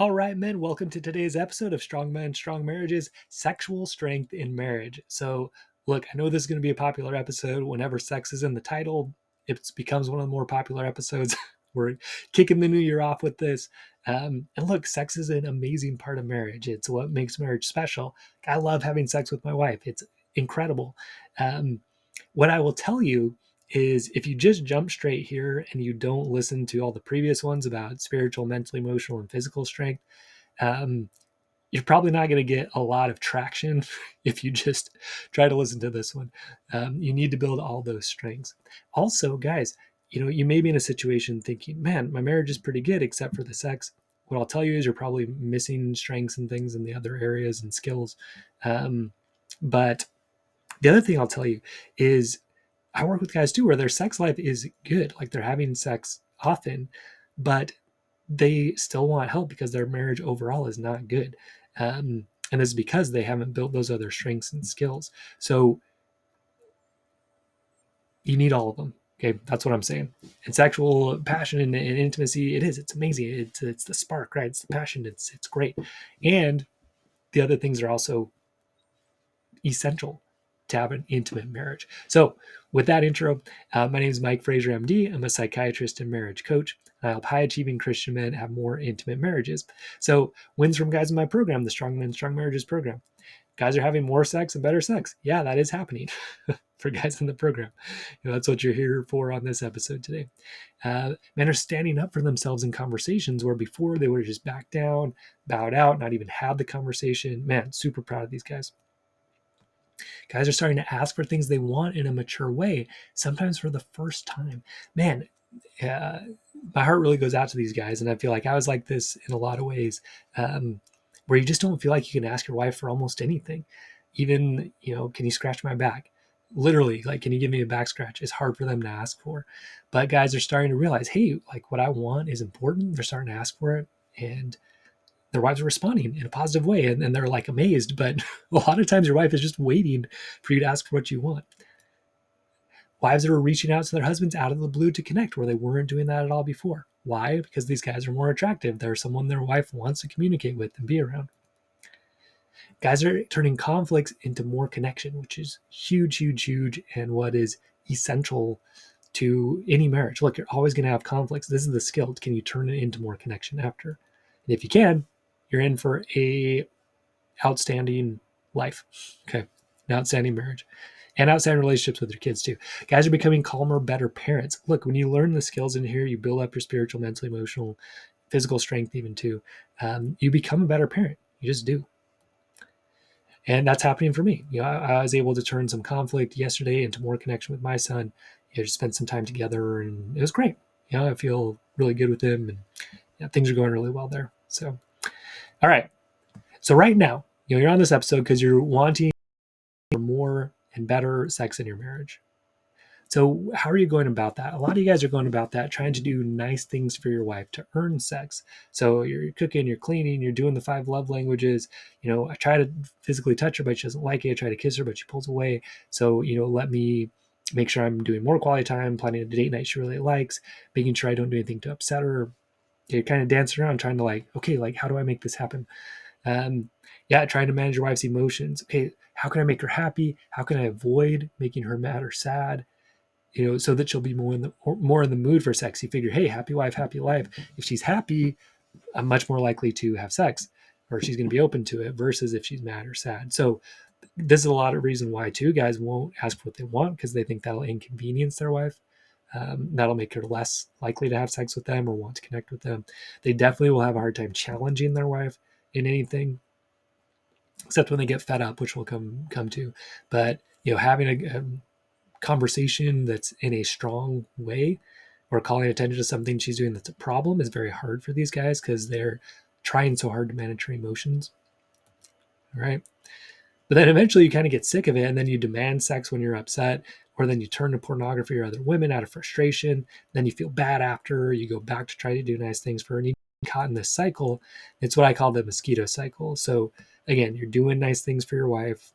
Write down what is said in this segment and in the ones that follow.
All right, men, welcome to today's episode of Strong Men, Strong Marriages, Sexual Strength in Marriage. So, look, I know this is going to be a popular episode. Whenever sex is in the title, it becomes one of the more popular episodes. We're kicking the new year off with this. And look, sex is an amazing part of marriage. It's what makes marriage special. I love having sex with my wife, it's incredible. Um, what I will tell you is if you just jump straight here and you don't listen to all the previous ones about spiritual, mental, emotional, and physical strength, um, you're probably not going to get a lot of traction if you just try to listen to this one. You need to build all those strengths. Also, guys, you may be in a situation thinking, man, my marriage is pretty good except for the sex. What I'll tell you is you're probably missing strengths and things in the other areas and skills. But the other thing I'll tell you is I work with guys too where their sex life is good, like they're having sex often, but they still want help because their marriage overall is not good. And it's because they haven't built those other strengths and skills. So you need all of them. Okay, that's what I'm saying. And sexual passion and intimacy, it's amazing. It's the spark, right? It's the passion. It's great. And the other things are also essential to have an intimate marriage. So, with that intro, my name is Mike Fraser, MD. I'm a psychiatrist and marriage coach. I help high achieving Christian men have more intimate marriages. So, wins from guys in my program, the Strong Men, Strong Marriages program. Guys are having more sex and better sex. Yeah, that is happening for guys in the program. That's what you're here for on this episode today. Men are standing up for themselves in conversations where before they would have just backed down, bowed out, not even had the conversation. Man, super proud of these guys. Guys are starting to ask for things they want in a mature way, sometimes for the first time. Man, uh, my heart really goes out to these guys. And I feel like I was like this in a lot of ways, where you just don't feel like you can ask your wife for almost anything. Even, can you scratch my back? Literally, like, can you give me a back scratch? It's hard for them to ask for. But guys are starting to realize, hey, like what I want is important. They're starting to ask for it. And their wives are responding in a positive way, and they're like amazed. But a lot of times your wife is just waiting for you to ask for what you want. Wives that are reaching out to their husbands out of the blue to connect where they weren't doing that at all before. Why? Because these guys are more attractive. They're someone their wife wants to communicate with and be around. Guys are turning conflicts into more connection, which is huge, huge, huge, and what is essential to any marriage. Look, you're always going to have conflicts. This is the skill. Can you turn it into more connection after? And if you can, you're in for a outstanding life. Okay. An outstanding marriage and outstanding relationships with your kids too. Guys are becoming calmer, better parents. Look, when you learn the skills in here, you build up your spiritual, mental, emotional, physical strength, even too. You become a better parent. You just do. And that's happening for me. I was able to turn some conflict yesterday into more connection with my son. Just spent some time together, and it was great. I feel really good with him, and things are going really well there. So, all right. So right now, you're on this episode because you're wanting more and better sex in your marriage. So how are you going about that? A lot of you guys are going about that trying to do nice things for your wife to earn sex. So you're cooking, you're cleaning, you're doing the 5 love languages. I try to physically touch her, but she doesn't like it. I try to kiss her, but she pulls away. So, let me make sure I'm doing more quality time, planning a date night she really likes, making sure I don't do anything to upset her. You're kind of dancing around trying to okay, how do I make this happen? Trying to manage your wife's emotions. Okay, how can I make her happy? How can I avoid making her mad or sad? So that she'll be more in the mood for sex. You figure, hey, happy wife, happy life. If she's happy, I'm much more likely to have sex, or she's going to be open to it. Versus if she's mad or sad. So this is a lot of reason why too guys won't ask for what they want because they think that'll inconvenience their wife. That'll make her less likely to have sex with them or want to connect with them. They definitely will have a hard time challenging their wife in anything, except when they get fed up, which we'll come to. But having a conversation that's in a strong way or calling attention to something she's doing that's a problem is very hard for these guys because they're trying so hard to manage her emotions. All right. But then eventually you kind of get sick of it, and then you demand sex when you're upset, or then you turn to pornography or other women out of frustration. Then you feel bad after. You go back to try to do nice things for her, and you get caught in this cycle. It's what I call the mosquito cycle. So again, you're doing nice things for your wife.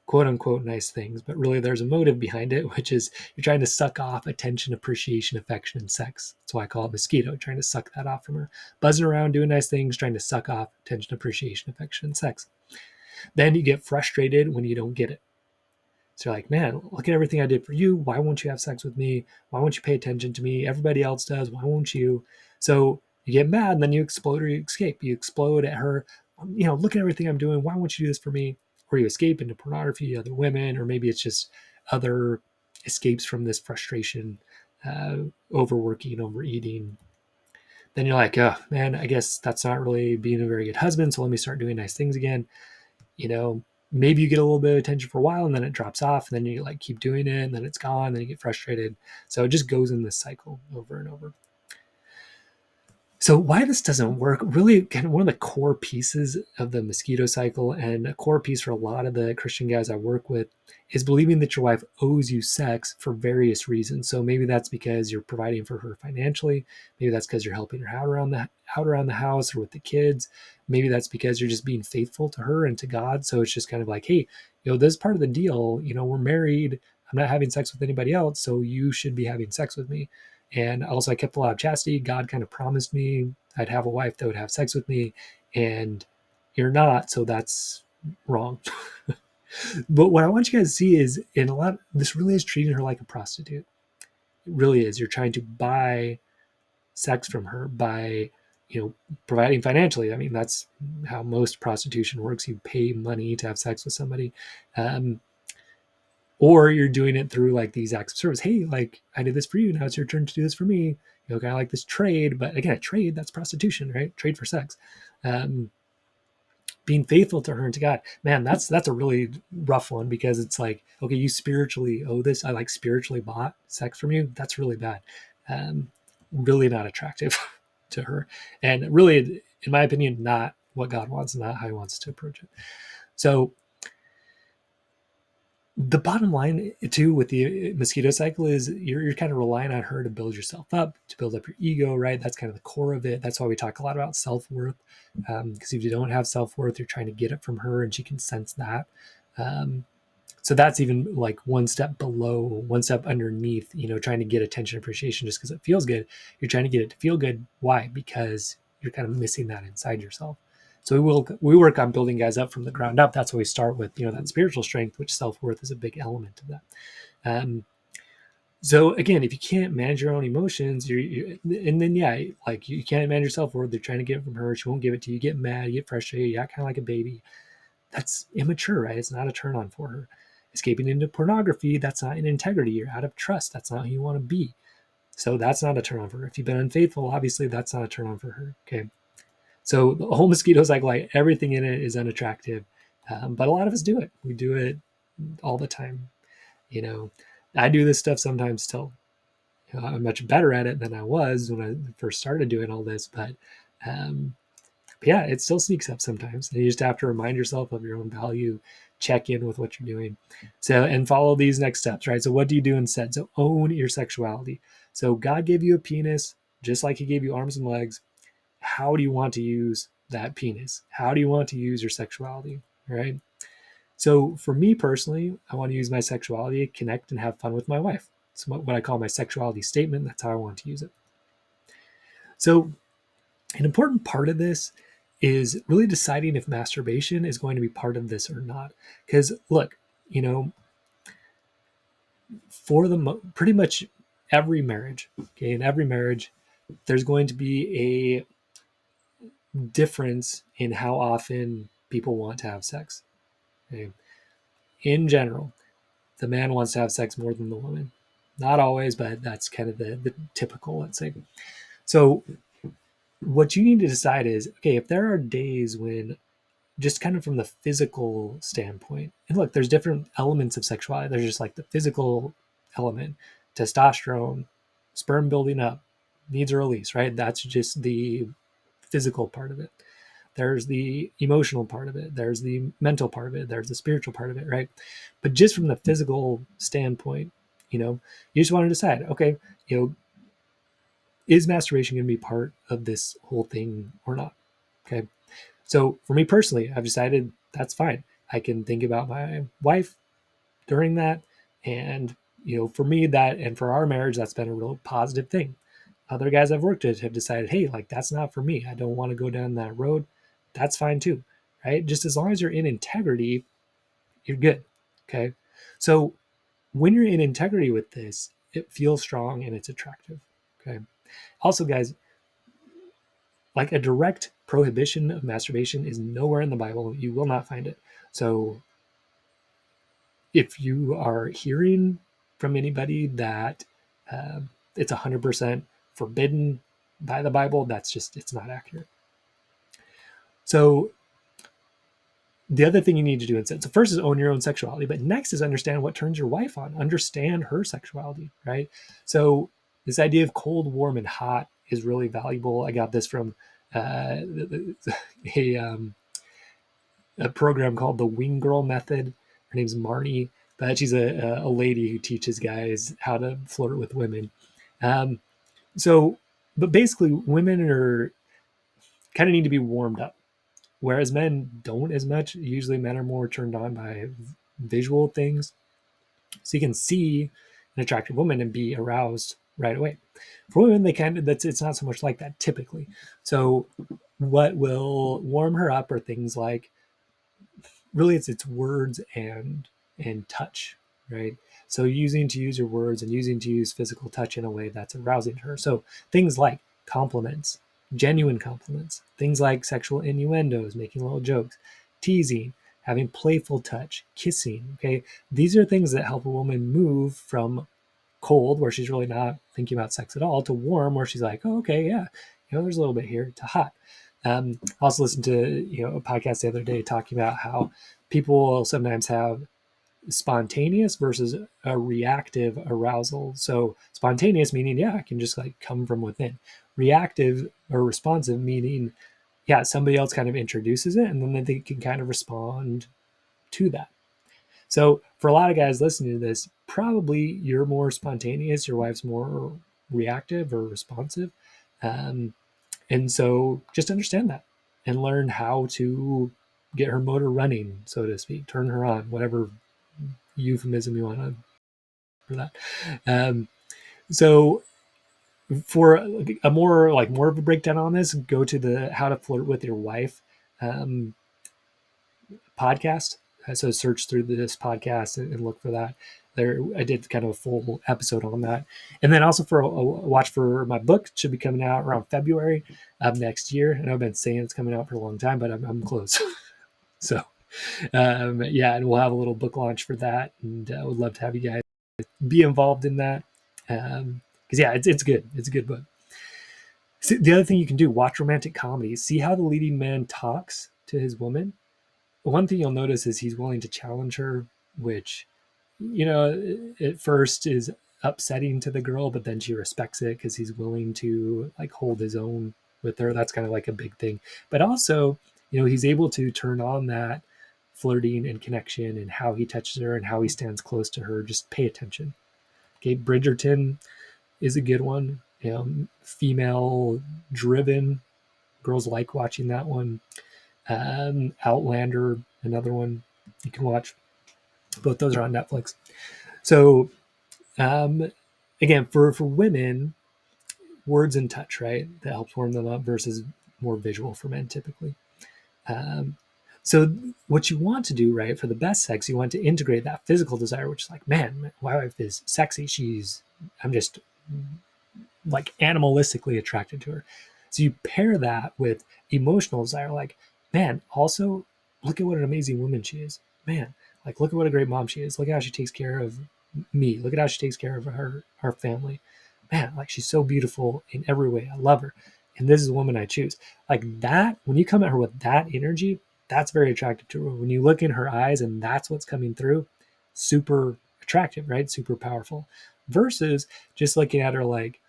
quote unquote nice things, but really there's a motive behind it, which is you're trying to suck off attention, appreciation, affection, and sex. That's why I call it mosquito, trying to suck that off from her. Buzzing around doing nice things, trying to suck off attention, appreciation, affection, and sex. Then you get frustrated when you don't get it. So you're like, man, look at everything I did for you. Why won't you have sex with me? Why won't you pay attention to me? Everybody else does. Why won't you? So you get mad and then you explode or you escape. You explode at her, look at everything I'm doing. Why won't you do this for me? Or you escape into pornography, other women, or maybe it's just other escapes from this frustration, overworking, overeating. Then you're like, oh man, I guess that's not really being a very good husband. So let me start doing nice things again. you know, Maybe you get a little bit of attention for a while and then it drops off and then you like keep doing it and then it's gone, then you get frustrated. So it just goes in this cycle over and over. So why this doesn't work, really kind of one of the core pieces of the mosquito cycle and a core piece for a lot of the Christian guys I work with is believing that your wife owes you sex for various reasons. So maybe that's because you're providing for her financially. Maybe that's because you're helping her out around the house or with the kids. Maybe that's because you're just being faithful to her and to God. So it's just kind of like, hey, this is part of the deal. We're married. I'm not having sex with anybody else, so you should be having sex with me. And also, I kept the law of chastity. God kind of promised me I'd have a wife that would have sex with me, and you're not, so that's wrong. But what I want you guys to see is, in a lot, this really is treating her like a prostitute. It really is. You're trying to buy sex from her by, providing financially. I mean, that's how most prostitution works. You pay money to have sex with somebody. Or you're doing it through like these acts of service. Hey, like I did this for you, now it's your turn to do this for me. Kind of like this trade, but again, a trade, that's prostitution, right? Trade for sex. Being faithful to her and to God, man, that's a really rough one, because it's like, okay, you spiritually owe this. I like spiritually bought sex from you. That's really bad. Really not attractive to her, and really, in my opinion, not what God wants, not how He wants to approach it. So the bottom line too with the mosquito cycle is you're kind of relying on her to build yourself up, to build up your ego, right? That's kind of the core of it. That's why we talk a lot about self-worth, because if you don't have self-worth, you're trying to get it from her and she can sense that. So that's even like one step below, one step underneath, trying to get attention, appreciation just because it feels good. You're trying to get it to feel good. Why? Because you're kind of missing that inside yourself. So we work on building guys up from the ground up. That's why we start with, that spiritual strength, which self-worth is a big element of that. So again, if you can't manage your own emotions, and then like you can't manage your self-worth. They're trying to get it from her. She won't give it to you. You get mad, you get frustrated, you act kind of like a baby. That's immature, right? It's not a turn on for her. Escaping into pornography, that's not an integrity. You're out of trust. That's not who you want to be. So that's not a turn on for her. If you've been unfaithful, obviously that's not a turn on for her. Okay. So the whole mosquito cycle, like everything in it is unattractive. But a lot of us do it. We do it all the time. I do this stuff sometimes still. I'm much better at it than I was when I first started doing all this, but yeah, it still sneaks up sometimes. And you just have to remind yourself of your own value, check in with what you're doing. So, and follow these next steps, right? So what do you do instead? So own your sexuality. So God gave you a penis, just like He gave you arms and legs. How do you want to use that penis? How do you want to use your sexuality, right? So for me personally, I want to use my sexuality to connect and have fun with my wife. It's what I call my sexuality statement. That's how I want to use it. So an important part of this is really deciding if masturbation is going to be part of this or not. Because look, for pretty much every marriage, okay, in every marriage, there's going to be a difference in how often people want to have sex. Okay? In general, the man wants to have sex more than the woman. Not always, but that's kind of the typical, let's say. So what you need to decide is, okay, if there are days when, just kind of from the physical standpoint, and look, there's different elements of sexuality. There's just like the physical element, testosterone, sperm building up, needs a release, right? That's just the physical part of it. There's the emotional part of it. There's the mental part of it. There's the spiritual part of it, right? But just from the physical standpoint, you just want to decide, okay, is masturbation going to be part of this whole thing or not? Okay. So for me personally, I've decided that's fine. I can think about my wife during that. And, for me, that, and for our marriage, that's been a real positive thing. Other guys I've worked with have decided, hey, like, that's not for me. I don't want to go down that road. That's fine too, right? Just as long as you're in integrity, you're good. Okay. So when you're in integrity with this, it feels strong and it's attractive. Okay. Also, guys, like, a direct prohibition of masturbation is nowhere in the Bible. You will not find it. So if you are hearing from anybody that it's 100% forbidden by the Bible, it's not accurate. So the other thing you need to do instead, so first is own your own sexuality, but next is understand what turns your wife on, understand her sexuality, right? So this idea of cold, warm, and hot is really valuable. I got this from a, a program called the Wing Girl Method. Her name's Marnie, but she's a lady who teaches guys how to flirt with women. Um, so, but basically, women are kind of need to be warmed up, whereas men don't as much. Usually, men are more turned on by visual things, so you can see an attractive woman and be aroused right away. For women, they kind of it's not so much like that typically. So, what will warm her up are things like, really, it's words and touch, right? So using to use your words and using to use physical touch in a way that's arousing to her. So things like compliments, genuine compliments, things like sexual innuendos, making little jokes, teasing, having playful touch, kissing. Okay, these are things that help a woman move from cold, where she's really not thinking about sex at all, to warm, where she's like, oh, okay, yeah, there's a little bit here, to hot. I also listened to a podcast the other day talking about how people sometimes have spontaneous versus a reactive arousal. So spontaneous meaning, yeah, it can just like come from within. Reactive or responsive meaning, yeah, somebody else kind of introduces it and then they can kind of respond to that. So for a lot of guys listening to this, probably you're more spontaneous, your wife's more reactive or responsive. Um, and so just understand that and learn how to get her motor running, so to speak, turn her on, whatever euphemism you want to for that. So for more of a breakdown on this, go to the How to Flirt with Your Wife um, podcast. So search through this podcast and look for that. There, I did kind of a full episode on that, and then also for a watch for my book. It should be coming out around February of next year. I know I've been saying it's coming out for a long time, but I'm close. So yeah, and we'll have a little book launch for that, and I would love to have you guys be involved in that. Because yeah, it's good. It's a good book. So the other thing you can do, watch romantic comedies. See how the leading man talks to his woman. One thing you'll notice is he's willing to challenge her, which, at first is upsetting to the girl, but then she respects it because he's willing to like hold his own with her. That's kind of like a big thing. But also, he's able to turn on that flirting and connection and how he touches her and how he stands close to her. Just pay attention. Okay, Bridgerton is a good one. Female driven. Girls like watching that one. Outlander, another one you can watch. Both those are on Netflix. So again, for women, words and touch, right? That helps warm them up versus more visual for men typically. So what you want to do, right, for the best sex, you want to integrate that physical desire, which is like, man, my wife is sexy. I'm just like animalistically attracted to her. So you pair that with emotional desire, like, man, also look at what an amazing woman she is. Man, like, look at what a great mom she is. Look at how she takes care of me. Look at how she takes care of our family. Man, like, she's so beautiful in every way. I love her. And this is the woman I choose. Like that, when you come at her with that energy, that's very attractive to her. When you look in her eyes and that's what's coming through, super attractive, right? Super powerful. Versus just looking at her like,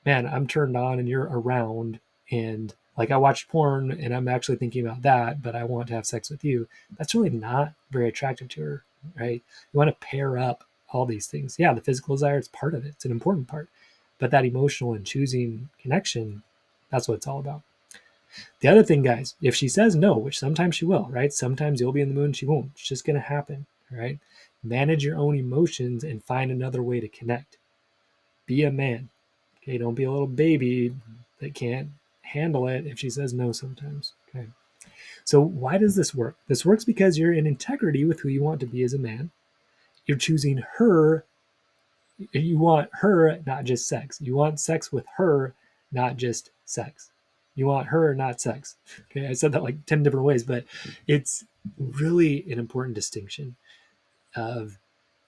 man, I'm turned on and you're around, and like I watched porn and I'm actually thinking about that, but I want to have sex with you. That's really not very attractive to her, right? You want to pair up all these things. Yeah, the physical desire is part of it. It's an important part. But that emotional and choosing connection, that's what it's all about. The other thing, guys, if she says no, which sometimes she will, right? Sometimes you'll be in the mood and she won't. It's just going to happen, right? Manage your own emotions and find another way to connect. Be a man. Okay, don't be a little baby that can't handle it if she says no sometimes. Okay. So why does this work? This works because you're in integrity with who you want to be as a man. You're choosing her. You want her, not just sex. You want sex with her, not just sex. You want her, not sex. Okay, I said that like 10 different ways, but it's really an important distinction of,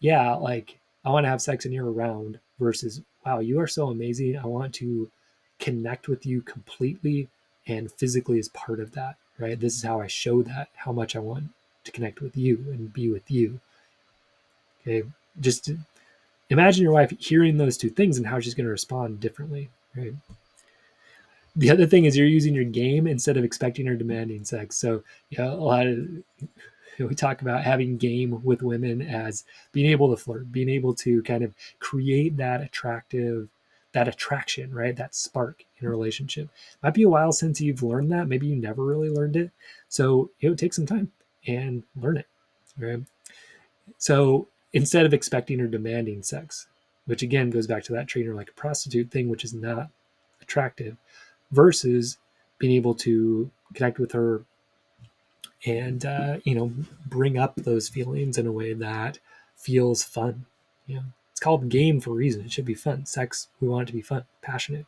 yeah, like I want to have sex and you're around versus, wow, you are so amazing. I want to connect with you completely and physically as part of that, right? This is how I show that, how much I want to connect with you and be with you. Okay, just imagine your wife hearing those two things and how she's going to respond differently, right? The other thing is you're using your game instead of expecting or demanding sex. So, a lot of we talk about having game with women as being able to flirt, being able to kind of create that attraction, right? That spark in a relationship. Might be a while since you've learned that. Maybe you never really learned it. So it would take some time and learn it, right? So instead of expecting or demanding sex, which again goes back to that treating her like a prostitute thing, which is not attractive, versus being able to connect with her and bring up those feelings in a way that feels fun. It's called game for a reason. It should be fun. Sex, we want it to be fun, passionate.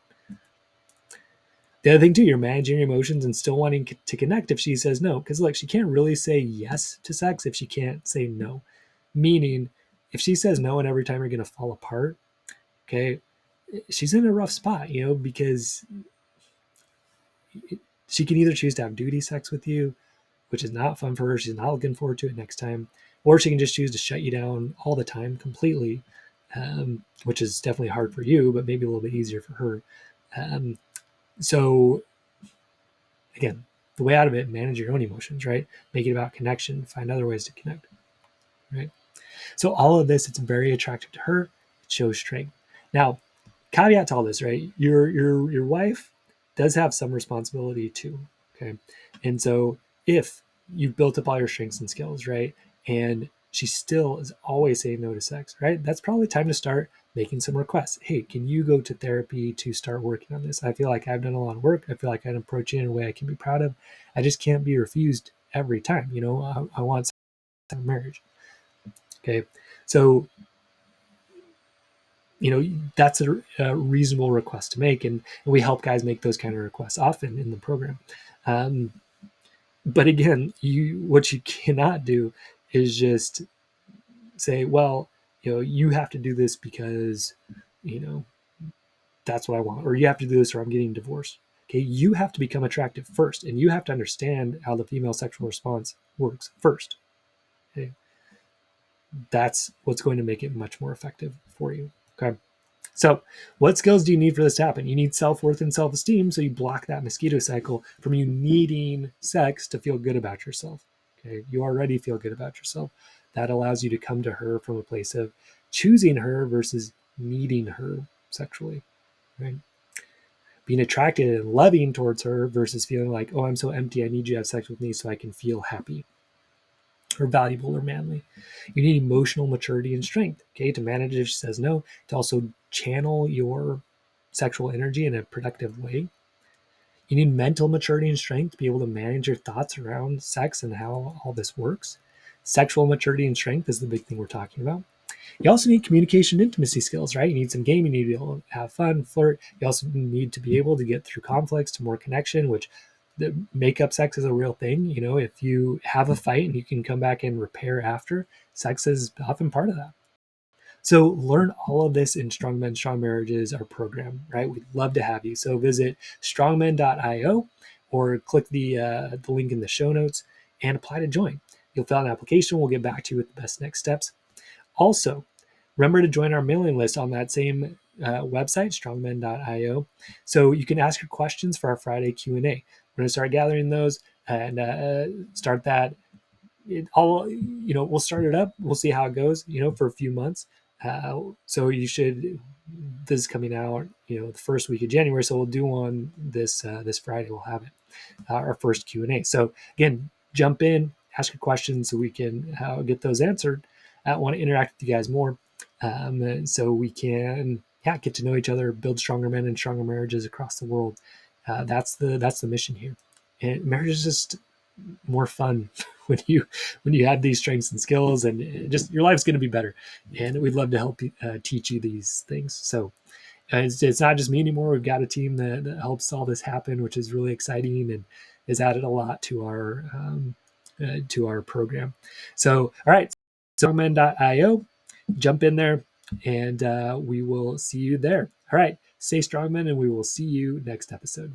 The other thing too, you're managing your emotions and still wanting to connect if she says no, because look, she can't really say yes to sex if she can't say no. Meaning, if she says no and every time you're going to fall apart, okay, she's in a rough spot, because she can either choose to have duty sex with you, which is not fun for her. She's not looking forward to it next time. Or she can just choose to shut you down all the time completely, which is definitely hard for you, but maybe a little bit easier for her. So, again, the way out of it, manage your own emotions, right? Make it about connection, find other ways to connect, right? So, all of this, it's very attractive to her. It shows strength. Now, caveat to all this, right? Your wife does have some responsibility too. Okay. And so if you've built up all your strengths and skills, right? And she still is always saying no to sex, right? That's probably time to start making some requests. Hey, can you go to therapy to start working on this? I feel like I've done a lot of work. I feel like I can approach it in a way I can be proud of. I just can't be refused every time. I want marriage. Okay. So that's a reasonable request to make, and we help guys make those kind of requests often in the program. um, but again, what you cannot do is just say, well, you have to do this because you know that's what I want, or you have to do this or I'm getting divorced. Okay, you have to become attractive first, and you have to understand how the female sexual response works first. Okay, that's what's going to make it much more effective for you. Okay. So, what skills do you need for this to happen? You need self worth and self esteem. So, you block that mosquito cycle from you needing sex to feel good about yourself. Okay. You already feel good about yourself. That allows you to come to her from a place of choosing her versus needing her sexually. Right. Being attracted and loving towards her versus feeling like, oh, I'm so empty. I need you to have sex with me so I can feel happy or valuable or manly. You need emotional maturity and strength, okay, to manage if she says no, to also channel your sexual energy in a productive way. You need mental maturity and strength to be able to manage your thoughts around sex and how all this works. Sexual maturity and strength is the big thing we're talking about. You also need communication and intimacy skills, right? You need some game. You need to be able to have fun, flirt. You also need to be able to get through conflicts to more connection, which the makeup sex is a real thing. If you have a fight and you can come back and repair after, sex is often part of that. So learn all of this in Strong Men, Strong Marriages, our program, right? We'd love to have you. So visit strongmen.io or click the link in the show notes and apply to join. You'll fill out an application. We'll get back to you with the best next steps. Also, remember to join our mailing list on that same website, strongmen.io, so you can ask your questions for our Friday Q&A. We're going to start gathering those and start that. We'll start it up. We'll see how it goes, for a few months. So you should this is coming out, the first week of January. So we'll do one this Friday. We'll have it, our first Q&A. So again, jump in, ask your questions so we can get those answered. I want to interact with you guys more, so we can get to know each other, build stronger men and stronger marriages across the world. That's the mission here. And marriage is just more fun when you have these strengths and skills, and just your life's going to be better. And we'd love to help teach you these things. So it's not just me anymore. We've got a team that helps all this happen, which is really exciting and has added a lot to our program. So, all right, strongmen.io, jump in there, and we will see you there. All right, stay strongmen, and we will see you next episode.